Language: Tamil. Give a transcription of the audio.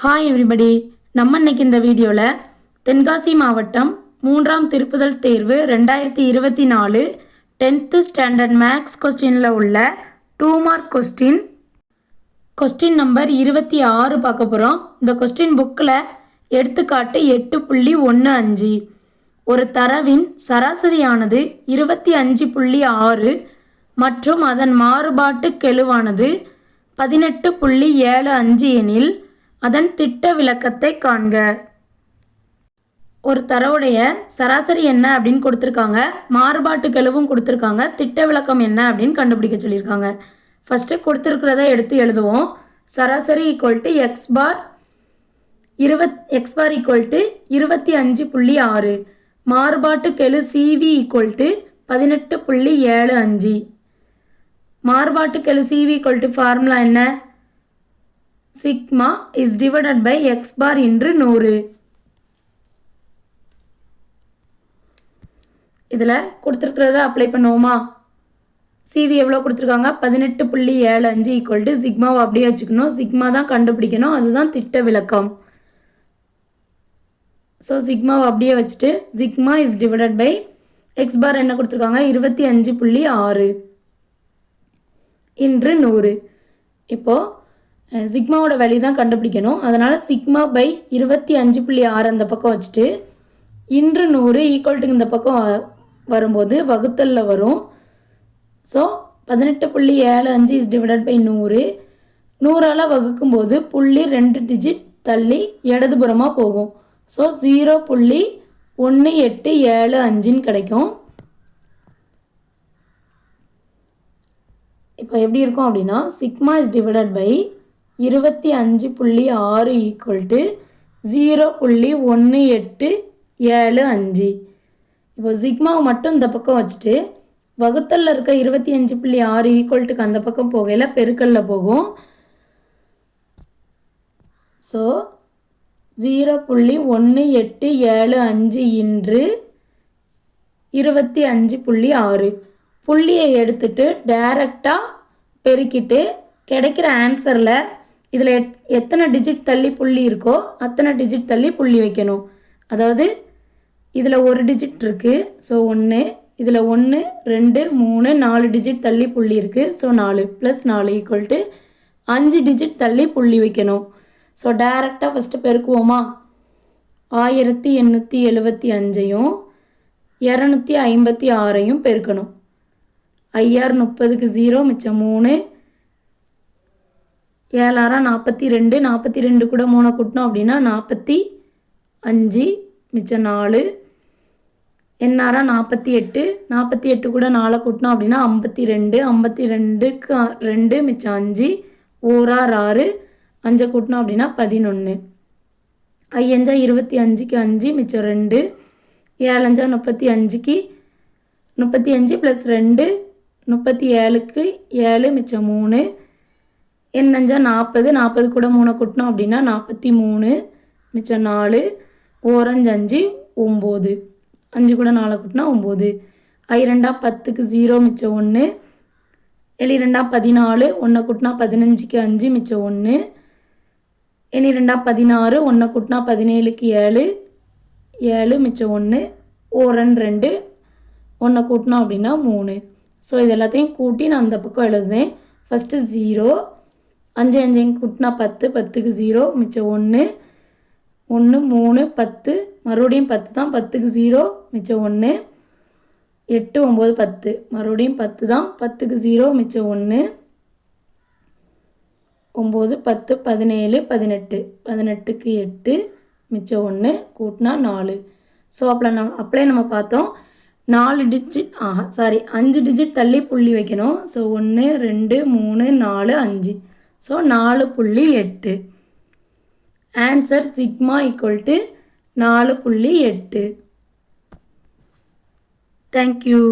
ஹாய் எவ்ரிபடி, நம்ம இன்னைக்கு இந்த வீடியோவில் தென்காசி மாவட்டம் 3ஆம் திருப்புதல் தேர்வு 2024 10th ஸ்டாண்டர்ட் மேக்ஸ் கொஸ்டினில் உள்ள 2 மார்க் கொஸ்டின் நம்பர் 26 பார்க்க போகிறோம். இந்த கொஸ்டின் புக்கில் எடுத்துக்காட்டு 8.15 ஒரு தரவின் சராசரியானது 25.6 மற்றும் அதன் மாறுபாட்டு கெழுவானது 18.75 எனில் அதன் திட்ட விலக்கத்தை காண்க. ஒரு தரவுடைய சராசரி என்ன அப்படின்னு கொடுத்துருக்காங்க, மாறுபாட்டு கெழுவும் கொடுத்துருக்காங்க, திட்ட விலக்கம் என்ன அப்படின்னு கண்டுபிடிக்க சொல்லியிருக்காங்க. ஃபஸ்ட்டு கொடுத்துருக்கிறத எடுத்து எழுதுவோம். சராசரி ஈக்குவல் எக்ஸ் பார் 25.6, மாறுபாட்டு கெழு சிவி ஈக்குவல் 18.75. மாறுபாட்டு கெழு சிவி ஈக்குவல் ஃபார்முலா என்ன? Sigma is divided by x bar into 100. இதில் கொடுத்துருக்கிறத அப்ளை பண்ணுவோமா? சிவி எவ்வளோ கொடுத்துருக்காங்க? 18.75 ஈக்குவல் டு சிக்மாவை அப்படியே வச்சுக்கணும். சிக்மா தான் கண்டுபிடிக்கணும், அதுதான் திட்ட விலக்கம். ஸோ சிக்மாவை அப்படியே வச்சுட்டு sigma is divided by x bar என்ன கொடுத்துருக்காங்க? 25.6 இன்று 100. இப்போது சிக்மாவோட வேல்யூ தான் கண்டுபிடிக்கணும். அதனால் சிக்மா பை 25.6 அந்த பக்கம் வச்சுட்டு இன்று 100 ஈக்குவல்ட்டுக்கு இந்த பக்கம் வரும்போது வகுத்தலில் வரும். So 18.75 is divided by 100. 100ஆல் வகுக்கும்போது 2 டிஜிட் தள்ளி இடதுபுறமாக போகும். ஸோ 0.1875 கிடைக்கும். இப்போ எப்படி இருக்கும் அப்படின்னா, sigma is divided by 25.6 equal to 0.1875. இப்போ சிக்மாவை மட்டும் இந்த பக்கம் வச்சுட்டு வகுத்தலில் இருக்க 25.6 ஈக்குவல்ட்டுக்கு அந்த பக்கம் போகையில் பெருக்கல்ல போகும். ஸோ 0.1875 இன்று 25.6 புள்ளியை எடுத்துட்டு டைரெக்டாக பெருக்கிட்டு கிடைக்கிற ஆன்சரில் இதில் எத்தனை டிஜிட் தள்ளி புள்ளி இருக்கோ அத்தனை டிஜிட் தள்ளி புள்ளி வைக்கணும். அதாவது இதில் ஒரு டிஜிட் இருக்குது, ஸோ 1, இதில் 1 2 3 4 டிஜிட் தள்ளி புள்ளி இருக்குது, ஸோ 4 + 4 ஈக்குவல் டு 5 டிஜிட் தள்ளி புள்ளி வைக்கணும். ஸோ டைரெக்டாக ஃபஸ்ட்டு பெருக்குவோமா? 1875ஐயும் 256ஐயும் பெருக்கணும். 5 30க்கு 0 மிச்சம் 3, 7 42, 42 கூட 3 கூட்டினோம் அப்படின்னா 45 மிச்சம் 4, 8 48, 48 கூட 4 கூட்டினோம் அப்படின்னா 52, 52க்கு 2 மிச்சம் 5, 1 6, 5 கூட்டினோம் அப்படின்னா 11, 5 25க்கு 5 மிச்சம் 2, 7 35க்கு 35 + 2 37க்கு 7 மிச்சம் 3, 8 40, 40 கூட 3 கூட்டினோம் அப்படின்னா 43 மிச்சம் 4, 1 5 9, 5 கூட 4 கூட்டினா 9, 2 10க்கு 0 மிச்சம் 1, 2 14, 1 கூட்டினா 15க்கு 5 மிச்சம் 1, 2 16, 1 கூட்டினா 17க்கு 7, 7 மிச்சம் 1, 1 2, 1 கூட்டினோம் அப்படின்னா 3. ஸோ இது எல்லாத்தையும் கூட்டி நான் அந்த பக்கம் எழுதுவேன். ஃபஸ்ட்டு 0, 5 5 கூட்டினா 10, 10க்கு 0 மிச்சம் 1, 1 3 10, மறுபடியும் 10 தான், 10க்கு 0 மிச்சம் 1, 8 9 10, மறுபடியும் 10 தான், 10க்கு 0 மிச்சம் 1, 9 10 17 18, 18க்கு 8 மிச்சம் 1 கூட்டினா 4. ஸோ அப்படியே நம்ம பார்த்தோம் 4 டிஜிட் 5 டிஜிட் தள்ளி புள்ளி வைக்கணும். So 1 2 3 4 5, so 4.8. Answer sigma equal to 4.8. Thank you.